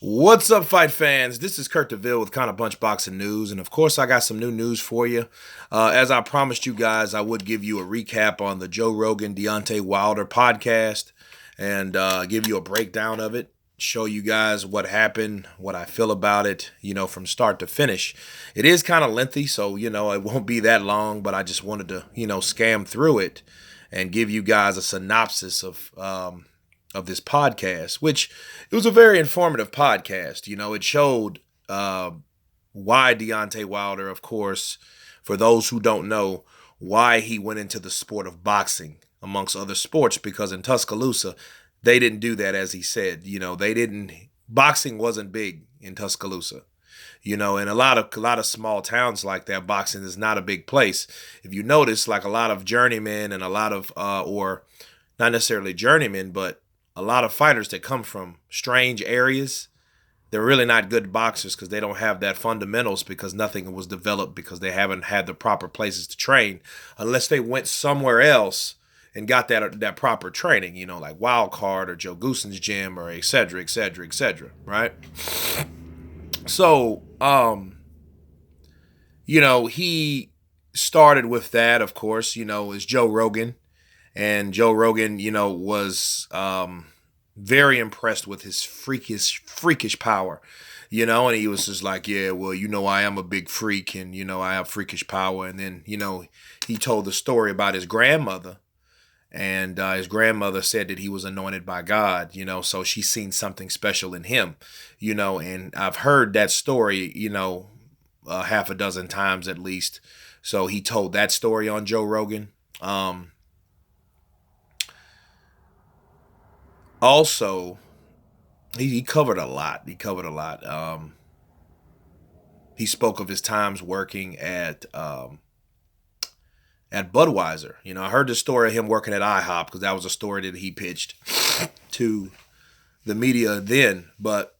What's up, fight fans? This is Kurt DeVille with Counterpunch Boxing News, and of course, I got some new news for you. As I promised you guys, I would give you a recap on the Joe Rogan Deontay Wilder podcast and give you a breakdown of it, show you guys what happened, what I feel about it, from start to finish. It is kind of lengthy, so it won't be that long, but I just wanted to scam through it and give you guys a synopsis of this podcast, which it was a very informative podcast. It showed why Deontay Wilder, of course, for those who don't know, why he went into the sport of boxing amongst other sports, because in Tuscaloosa, they didn't do that, as he said. Boxing wasn't big in Tuscaloosa. In a lot of small towns like that, boxing is not a big place. If you notice, like a lot of journeymen and a lot of, or not necessarily journeymen, but a lot of fighters that come from strange areas, they're really not good boxers because they don't have that fundamentals, because nothing was developed, because they haven't had the proper places to train unless they went somewhere else and got that proper training, like Wild Card or Joe Goossen's gym or et cetera, et cetera, et cetera, right? So, he started with that, of course, is Joe Rogan. And Joe Rogan, was very impressed with his freakish power, and he was just like, yeah, well, I am a big freak, and, I have freakish power. And then, he told the story about his grandmother, and his grandmother said that he was anointed by God, so she's seen something special in him, and I've heard that story, half a dozen times at least. So he told that story on Joe Rogan. Also, he covered a lot. He spoke of his times working at Budweiser. I heard the story of him working at IHOP because that was a story that he pitched to the media then, but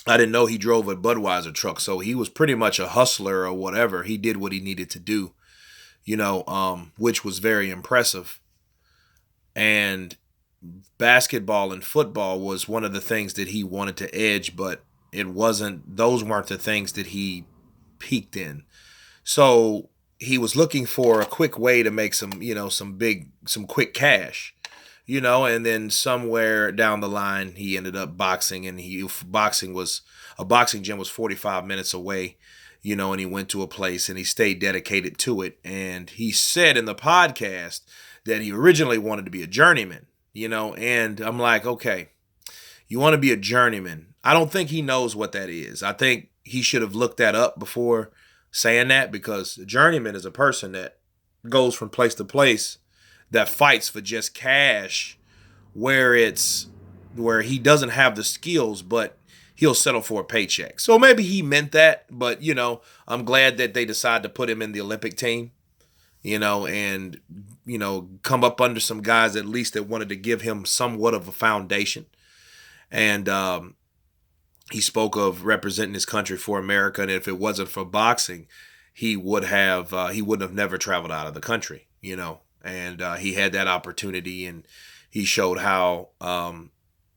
I didn't know he drove a Budweiser truck. So he was pretty much a hustler or whatever. He did what he needed to do, which was very impressive. And basketball and football was one of the things that he wanted to edge, but those weren't the things that he peaked in. So he was looking for a quick way to make some quick cash, and then somewhere down the line, he ended up boxing, and a boxing gym was 45 minutes away, and he went to a place and he stayed dedicated to it. And he said in the podcast that he originally wanted to be a journeyman. And I'm like, okay, you want to be a journeyman. I don't think he knows what that is. I think he should have looked that up before saying that, because a journeyman is a person that goes from place to place, that fights for just cash, where he doesn't have the skills, but he'll settle for a paycheck. So maybe he meant that, but, I'm glad that they decided to put him in the Olympic team, and, come up under some guys at least that wanted to give him somewhat of a foundation. And he spoke of representing his country for America, and if it wasn't for boxing, he wouldn't have never traveled out of the country, and he had that opportunity, and he showed how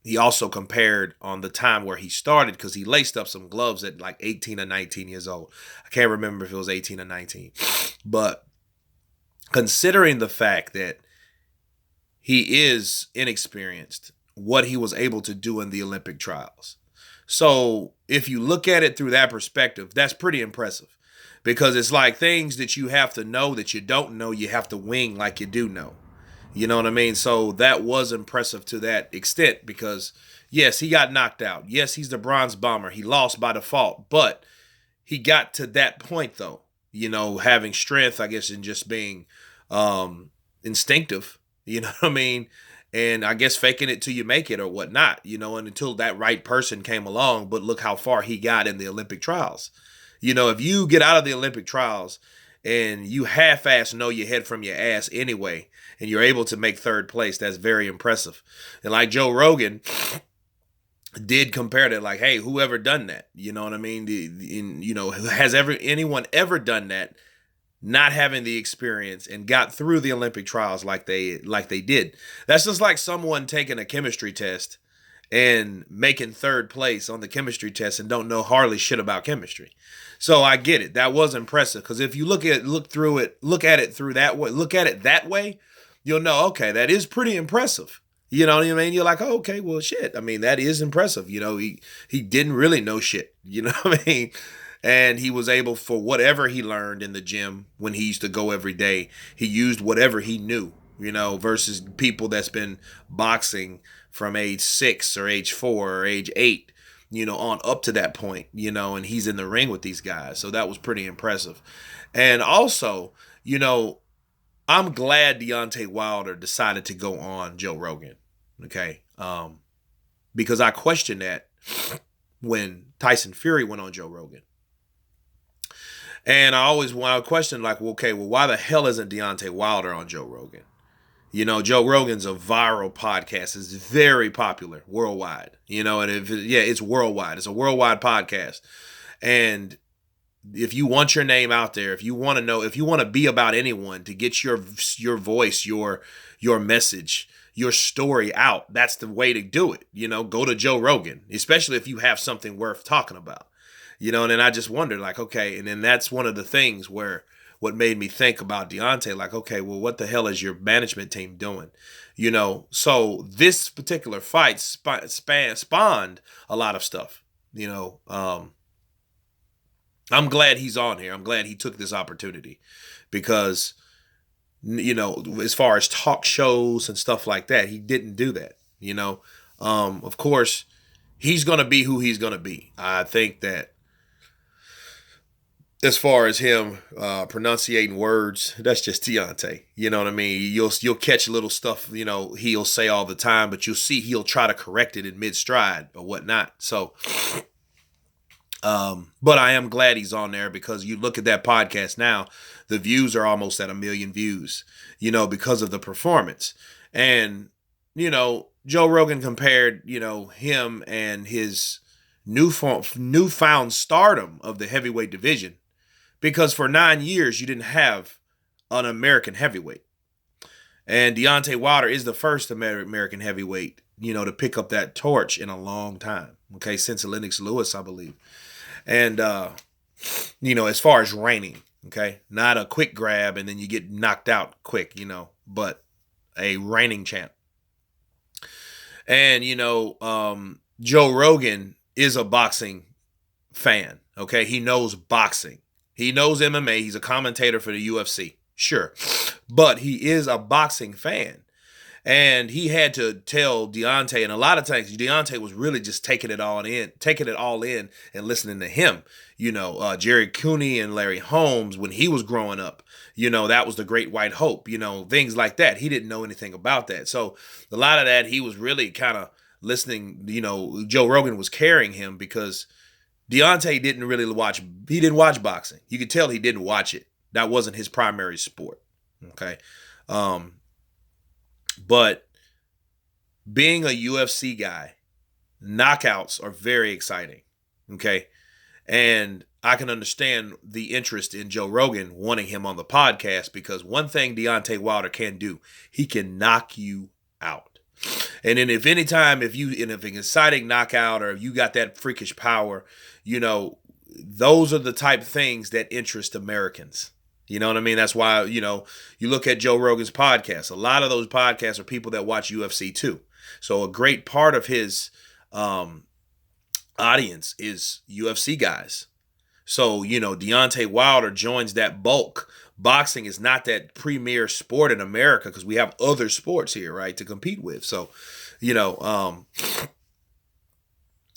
he also compared on the time where he started, because he laced up some gloves at like 18 or 19 years old. I can't remember if it was 18 or 19, but considering the fact that he is inexperienced, what he was able to do in the Olympic trials. So if you look at it through that perspective, that's pretty impressive, because it's like things that you have to know that you don't know, you have to wing like you do know. You know what I mean? So that was impressive to that extent, because yes, he got knocked out. Yes, he's the bronze bomber. He lost by default, but he got to that point though, having strength, I guess, and just being instinctive, you know what I mean? And I guess faking it till you make it or whatnot, and until that right person came along. But look how far he got in the Olympic trials. If you get out of the Olympic trials and you half-ass know your head from your ass anyway, and you're able to make third place, that's very impressive. And like Joe Rogan did compare that, like, hey, whoever done that? You know what I mean? Has anyone ever done that, not having the experience and got through the Olympic trials like they did? That's just like someone taking a chemistry test and making third place on the chemistry test and don't know hardly shit about chemistry. So I get it. That was impressive because if you look at it through that way, look at it that way, you'll know, okay, that is pretty impressive. You know what I mean? You're like, oh, okay, well, shit. I mean, that is impressive. You know, he didn't really know shit. You know what I mean? And he was able, for whatever he learned in the gym when he used to go every day, he used whatever he knew, you know, versus people that's been boxing from age 6 or age 4 or age 8, you know, on up to that point, you know, and he's in the ring with these guys. So that was pretty impressive. And also, you know, I'm glad Deontay Wilder decided to go on Joe Rogan. Okay. Because I questioned that when Tyson Fury went on Joe Rogan. And I always want to question, like, well, okay, well, why the hell isn't Deontay Wilder on Joe Rogan? You know, Joe Rogan's a viral podcast. It's very popular worldwide. You know, and it's worldwide. It's a worldwide podcast. And if you want your name out there, if you want to know, if you want to be about anyone, to get your voice, your message, your story out, that's the way to do it. You know, go to Joe Rogan, especially if you have something worth talking about. You know, and then I just wondered, like, okay, and then that's one of the things where what made me think about Deontay, like, okay, well, what the hell is your management team doing? You know, so this particular fight spawned a lot of stuff. You know, I'm glad he's on here. I'm glad he took this opportunity because, you know, as far as talk shows and stuff like that, he didn't do that. You know, of course, he's going to be who he's going to be. I think that as far as him pronunciating words, that's just Deontay. You know what I mean? You'll catch little stuff, you know, he'll say all the time, but you'll see he'll try to correct it in mid-stride or whatnot. So, but I am glad he's on there because you look at that podcast now, the views are almost at 1 million views, you know, because of the performance. And, you know, Joe Rogan compared, you know, him and his newfound stardom of the heavyweight division. Because for 9 years, you didn't have an American heavyweight. And Deontay Wilder is the first American heavyweight, you know, to pick up that torch in a long time. Okay, since Lennox Lewis, I believe. And, you know, as far as reigning, okay, not a quick grab and then you get knocked out quick, you know, but a reigning champ. And, you know, Joe Rogan is a boxing fan, okay? He knows boxing. He knows MMA. He's a commentator for the UFC. Sure. But he is a boxing fan. And he had to tell Deontay, and a lot of times Deontay was really just taking it all in and listening to him. You know, Jerry Cooney and Larry Holmes, when he was growing up, you know, that was the Great White Hope, you know, things like that. He didn't know anything about that. So a lot of that, he was really kind of listening, you know, Joe Rogan was carrying him because Deontay didn't watch boxing. You could tell he didn't watch it. That wasn't his primary sport. Okay. But being a UFC guy, knockouts are very exciting. Okay. And I can understand the interest in Joe Rogan wanting him on the podcast because one thing Deontay Wilder can do, he can knock you out. And then if an exciting knockout or if you got that freakish power, you know, those are the type of things that interest Americans. You know what I mean? That's why, you know, you look at Joe Rogan's podcast. A lot of those podcasts are people that watch UFC too. So a great part of his audience is UFC guys. So, you know, Deontay Wilder joins that bulk. Boxing is not that premier sport in America because we have other sports here, right, to compete with. So, you know,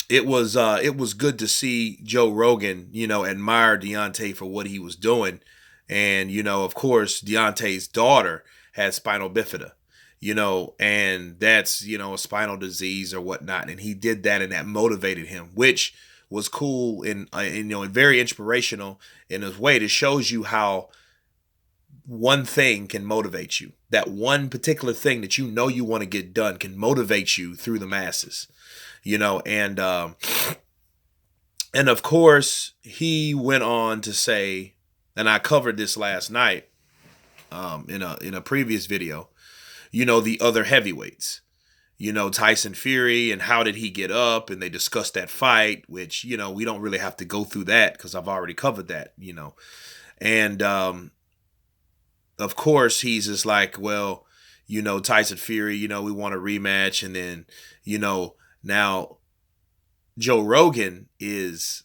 it was good to see Joe Rogan, you know, admire Deontay for what he was doing. And, you know, of course, Deontay's daughter had spinal bifida, you know, and that's, you know, a spinal disease or whatnot. And he did that and that motivated him, which was cool and you know, and very inspirational in his way. It shows you how one thing can motivate you. That one particular thing that you know you want to get done can motivate you through the masses, you know, and of course he went on to say, and I covered this last night in a previous video, you know, the other heavyweights, Tyson Fury and how did he get up, and they discussed that fight, which, we don't really have to go through that because I've already covered that. And of course, he's just like, well, Tyson Fury, we want a rematch. And then, now Joe Rogan is,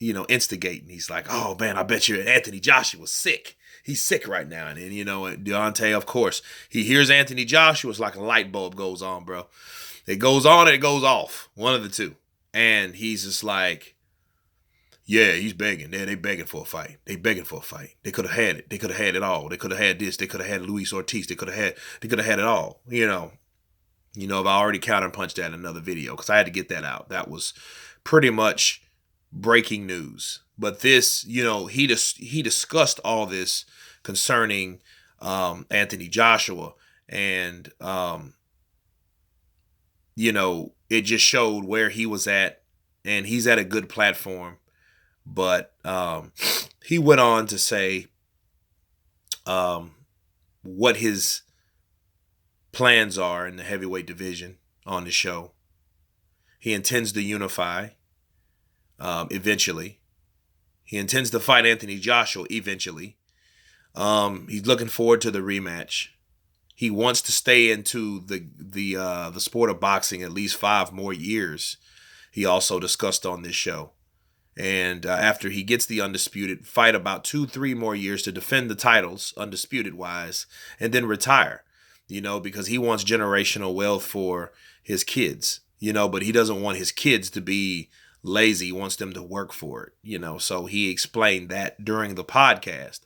instigating. He's like, oh man, I bet you Anthony Joshua's sick. He's sick right now. And then, Deontay, of course, he hears Anthony Joshua. It's like a light bulb goes on, bro. It goes on and it goes off. One of the two. And he's just like, yeah, he's begging. They begging for a fight. They begging for a fight. They could have had it. They could have had it all. They could have had this. They could have had Luis Ortiz. They could have had it all. If I already counterpunched that in another video because I had to get that out. That was pretty much breaking news. But this, he discussed all this concerning Anthony Joshua, and it just showed where he was at, and he's at a good platform. But he went on to say what his plans are in the heavyweight division on the show. He intends to unify eventually. He intends to fight Anthony Joshua eventually. He's looking forward to the rematch. He wants to stay into the sport of boxing at least 5 more years. He also discussed on this show. And after he gets the undisputed, fight about 2-3 more years to defend the titles, undisputed wise, and then retire, because he wants generational wealth for his kids, but he doesn't want his kids to be lazy. He wants them to work for it, so he explained that during the podcast,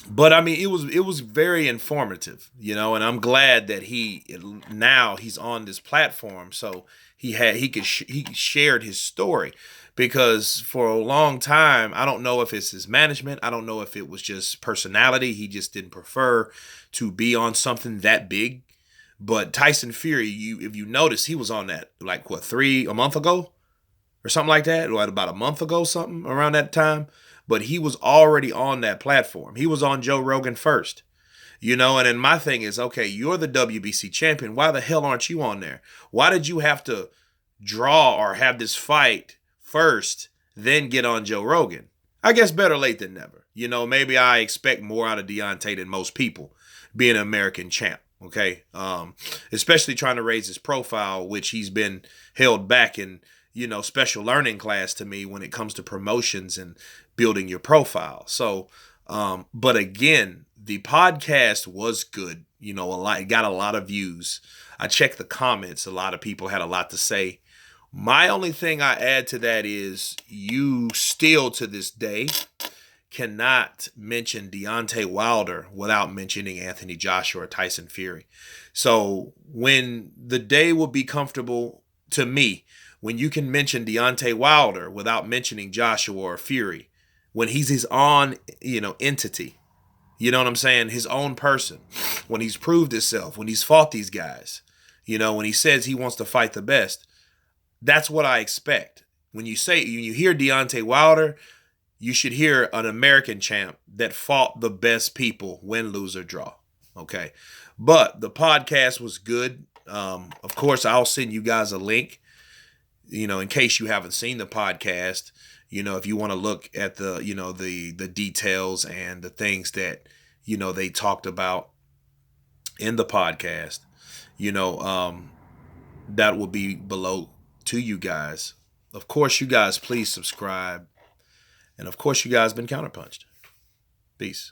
but I mean, it was very informative, and I'm glad that now he's on this platform. So he shared his story, because for a long time, I don't know if it's his management. I don't know if it was just personality. He just didn't prefer to be on something that big. But Tyson Fury, if you notice, he was on that like a month ago or something like that, or about a month ago, something around that time. But he was already on that platform. He was on Joe Rogan first, and then my thing is, okay, you're the WBC champion. Why the hell aren't you on there? Why did you have to draw or have this fight first, then get on Joe Rogan? I guess better late than never. Maybe I expect more out of Deontay than most people, being an American champ. Okay, especially trying to raise his profile, which he's been held back in, special learning class to me when it comes to promotions and building your profile. So, but again, the podcast was good. It got a lot of views. I checked the comments. A lot of people had a lot to say. My only thing I add to that is you still to this day cannot mention Deontay Wilder without mentioning Anthony Joshua or Tyson Fury. So when the day will be comfortable to me, when you can mention Deontay Wilder without mentioning Joshua or Fury, when he's his own, entity, you know what I'm saying? His own person, when he's proved himself, when he's fought these guys, when he says he wants to fight the best, that's what I expect. When you hear Deontay Wilder, you should hear an American champ that fought the best people, win, lose, or draw. Okay. But the podcast was good. Of course, I'll send you guys a link, in case you haven't seen the podcast, if you want to look at the, the details and the things that, they talked about in the podcast, that will be below to you guys. Of course, you guys, please subscribe. And of course, you guys been counterpunched. Peace.